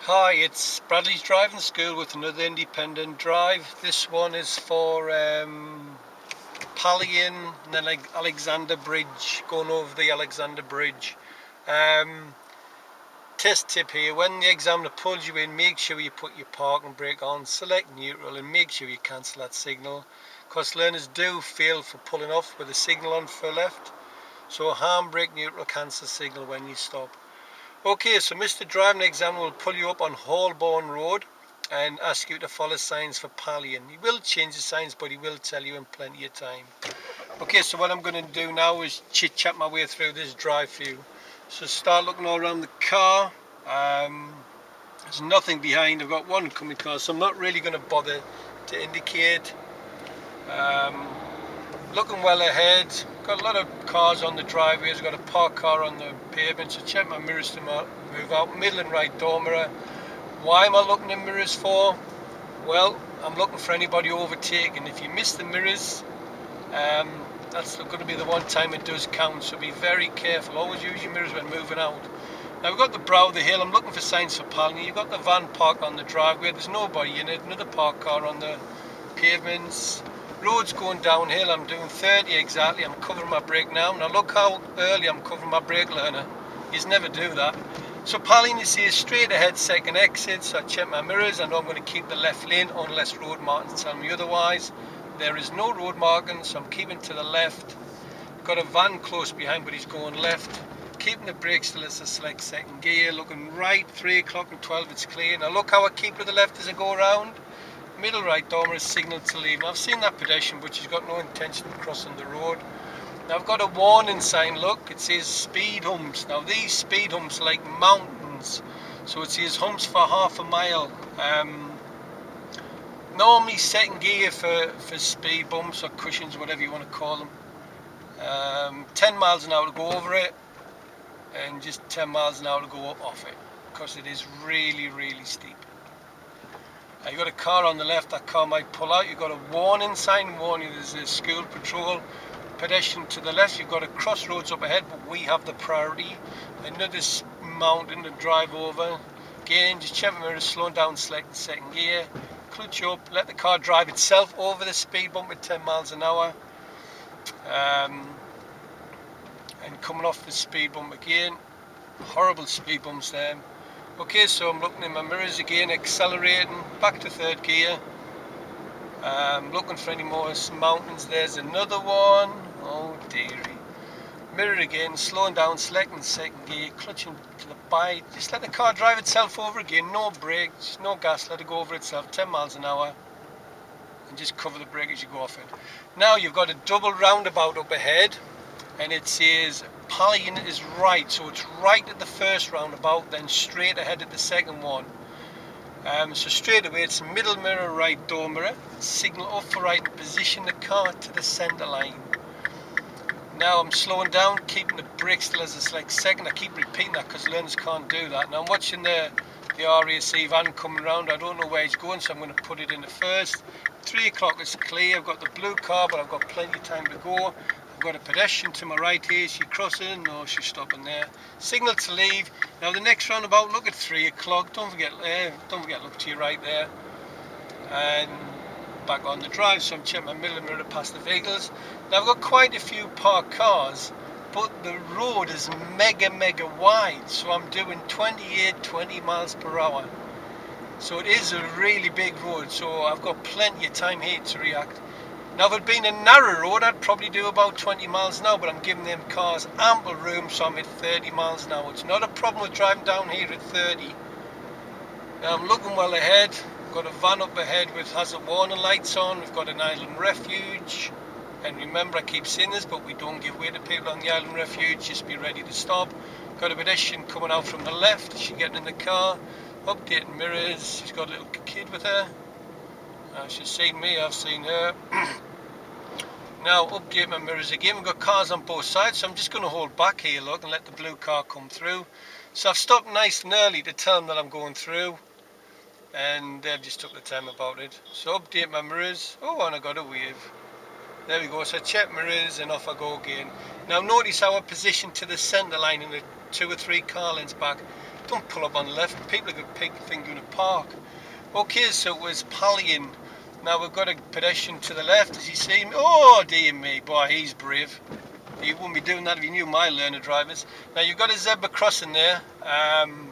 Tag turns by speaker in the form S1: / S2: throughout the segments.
S1: Hi, it's Bradley's Driving School with another independent drive. This one is for Pallion and then Alexandra Bridge, going over the Alexandra Bridge. Um, Test tip here, when the examiner pulls you in, make sure you put your parking brake on, select neutral and make sure you cancel that signal, because learners do fail for pulling off with the signal on for left. So handbrake, neutral, cancel signal when you stop. Okay, so Mr. Driving Examiner will pull you up on Holburn Road and ask you to follow signs for Pallion. He will change the signs, but he will tell you in plenty of time. Okay, so what I'm going to do now is chit-chat my way through this drive for you. So start looking all around the car. There's nothing behind. I've got one coming car, so I'm not really going to bother to indicate. Looking well ahead. Got a lot of cars on the driveways. Got a parked car on the pavement, so check my mirrors to move out. Middle and right door mirror. Why am I looking in mirrors for? Well, I'm looking for anybody overtaking. If you miss the mirrors, that's going to be the one time it does count, so be very careful. Always use your mirrors when moving out. Now we've got the brow of the hill. I'm looking for signs for Pallion. You've got the van parked on the driveway. There's nobody in it. Another parked car on the pavements. Road's going downhill. I'm doing 30 exactly. I'm covering my brake now. Now look how early I'm covering my brake, learner. You never do that. So Pallion, you see, is straight ahead, second exit. So I check my mirrors. I know I'm going to keep the left lane unless road markings tell me otherwise. There is no road marking, so I'm keeping to the left. Got a van close behind, but he's going left. Keeping the brake still as I select second gear. Looking right, 3 o'clock and 12, it's clear. Now look how I keep to the left as I go around. Middle right door mirror is signalled to leave. Now I've seen that pedestrian, but she's got no intention of crossing the road. Now I've got a warning sign, look, it says speed humps. Now these speed humps are like mountains, so it says humps for half a mile. Normally second gear for speed bumps or cushions, whatever you want to call them. 10 miles an hour to go over it, and just 10 miles an hour to go up off it, because it is really, really steep. You've got a car on the left, that car might pull out. You've got a warning sign warning there's a school patrol. Pedestrian to the left, you've got a crossroads up ahead, but we have the priority. Another mountain to drive over. Again, just check my mirrors, slowing down, select second gear. Clutch up, let the car drive itself over the speed bump at 10 miles an hour. And coming off the speed bump again. Horrible speed bumps there. Okay, so I'm looking in my mirrors again, accelerating, back to third gear. Looking for any more mountains. There's another one. Oh dearie. Mirror again, slowing down, selecting second gear, clutching to the bite. Just let the car drive itself over again, no brakes, no gas, let it go over itself, 10 miles an hour. And just cover the brake as you go off it. Now you've got a double roundabout up ahead, and it says Pallion is right, so it's right at the first roundabout, then straight ahead at the second one. So straight away it's middle mirror, right door mirror, signal up for right, position the car to the centre line. Now I'm slowing down, keeping the brake still as I select second. I keep repeating that because learners can't do that. Now I'm watching the RAC van coming around. I don't know where he's going, so I'm going to put it in the first. 3 o'clock is clear. I've got the blue car, but I've got plenty of time to go. I've got a pedestrian to my right here. Is she crossing? No, she's stopping there. Signal to leave. Now the next roundabout, look at 3 o'clock. Don't forget, look to your right there. And back on the drive, so I'm checking my middle mirror past the vehicles. Now I've got quite a few parked cars, but the road is mega wide, so I'm doing 20 miles per hour. So it is a really big road, so I've got plenty of time here to react. Now if it had been a narrow road, I'd probably do about 20 miles an hour, but I'm giving them cars ample room, so I'm at 30 miles an hour. It's not a problem with driving down here at 30. Now I'm looking well ahead. We've got a van up ahead with hazard warning lights on. We've got an island refuge. And remember, I keep saying this, but we don't give way to people on the island refuge. Just be ready to stop. Got a pedestrian coming out from the left. She's getting in the car. Updating mirrors. She's got a little kid with her. She's seen me, I've seen her. Now update my mirrors again. We've got cars on both sides, so I'm just going to hold back here, look, and let the blue car come through. So I've stopped nice and early to tell them that I'm going through, and they've just took the time about it. So update my mirrors. Oh, and I got a wave. There we go. So I check mirrors and off I go again. Now notice how I position to the centre line in the 2 or 3 car lengths back. don't pull up on the left. People have got pig finger in a park. Okay, so it was Pallion. Now we've got a pedestrian to the left. As you see, oh dear me, boy, he's brave. You wouldn't be doing that if you knew my learner drivers. Now you've got a zebra crossing there.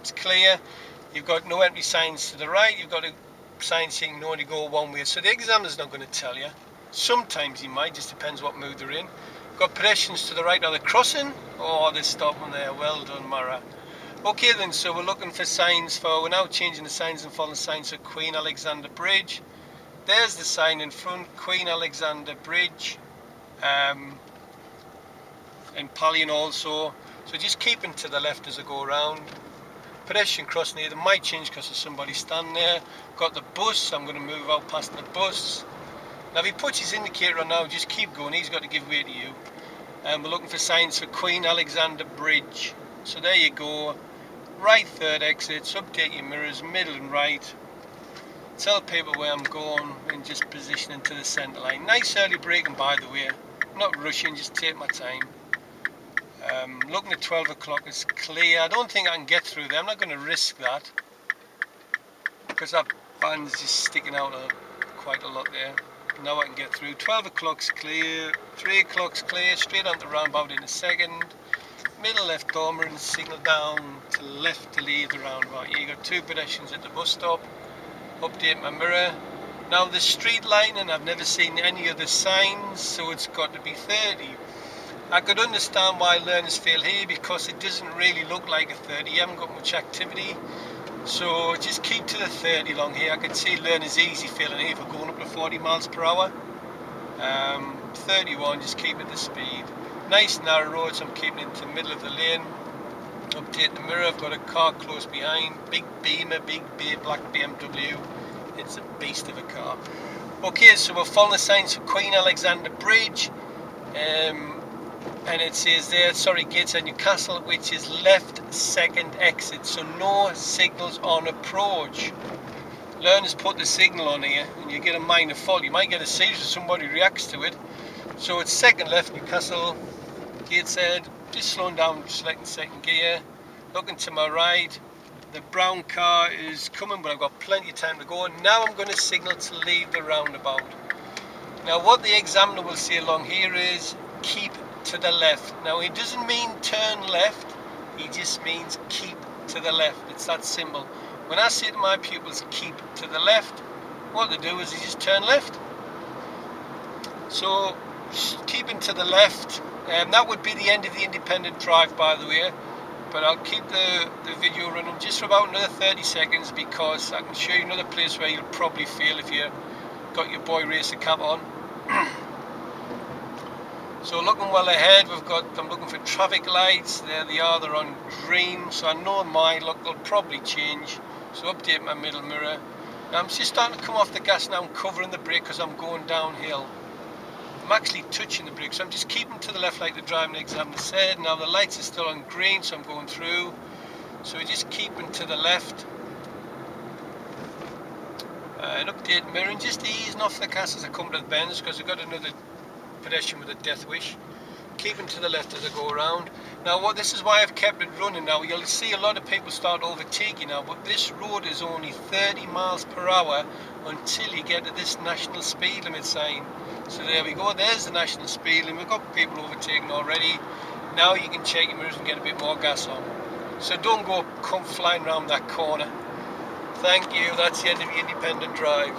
S1: It's clear. You've got no entry signs to the right. You've got a sign saying you can only go one way. So the examiner's not going to tell you. Sometimes he might, just depends what mood they're in. Got pedestrians to the right. Are they crossing? Oh, they're stopping there. Well done, Mara. Okay then, so we're looking for signs we're now changing the signs and following signs for Queen Alexandra Bridge. There's the sign in front, Queen Alexandra Bridge. And Pallion also. So just keeping to the left as I go around. Pedestrian crossing here, they might change because there's somebody standing there. Got the bus, I'm going to move out past the bus. Now if he puts his indicator on now, just keep going, he's got to give way to you. And we're looking for signs for Queen Alexandra Bridge. So there you go. Right third exits, update your mirrors, middle and right. Tell people where I'm going and just positioning to the centre line. Nice early braking by the way. Not rushing, just take my time. Looking at 12 o'clock is clear. I don't think I can get through there. I'm not going to risk that because that band's just sticking out quite a lot there. Now I can get through. 12 o'clock's clear, 3 o'clock's clear, straight on the roundabout in a second. Middle left dormer and signal down to left to leave the roundabout. You got two pedestrians at the bus stop. Update my mirror. Now the street line, and I've never seen any other signs, so it's got to be 30. I could understand why learners fail here because it doesn't really look like a 30. You haven't got much activity, so just keep to the 30 along here. I could see learners easy failing here for going up to 40 miles per hour. 31, just keep at the speed. Nice narrow roads, I'm keeping into the middle of the lane. Update the mirror, I've got a car close behind. Big Beamer, big black BMW. It's a beast of a car. Okay, so we're following the signs for Queen Alexandra Bridge. And it says there, sorry, Gateshead Newcastle, which is left second exit, so no signals on approach. Learners put the signal on here and you get a minor fault. You might get a seizure if somebody reacts to it. So it's second left Newcastle, Gateshead, just slowing down, selecting second gear. Looking to my right, the brown car is coming, but I've got plenty of time to go. Now I'm going to signal to leave the roundabout. Now what the examiner will say along here is keep to the left. Now he doesn't mean turn left, he just means keep to the left. It's that simple. When I say to my pupils keep to the left, what they do is they just turn left. So keeping to the left, and that would be the end of the independent drive by the way, but I'll keep the video running just for about another 30 seconds because I can show you another place where you'll probably fail if you got your boy racer cap on. So looking well ahead, I'm looking for traffic lights. There they are, they're on green, so I know my luck will probably change. So update my middle mirror. Now I'm just starting to come off the gas now, I'm covering the brake because I'm going downhill. I'm actually touching the brake, so I'm just keeping to the left like the driving examiner said. Now the lights are still on green, so I'm going through. So we're just keeping to the left. And update mirror and just easing off the gas as I come to the bends because I've got another pedestrian with a death wish. Keeping to the left as I go around. Now this is why I've kept it running now. You'll see a lot of people start overtaking now, but this road is only 30 miles per hour until you get to this national speed limit sign. So there we go, there's the national speed limit. We've got people overtaking already. Now you can check your mirrors and get a bit more gas on. So don't come flying around that corner. Thank you, that's the end of the independent drive.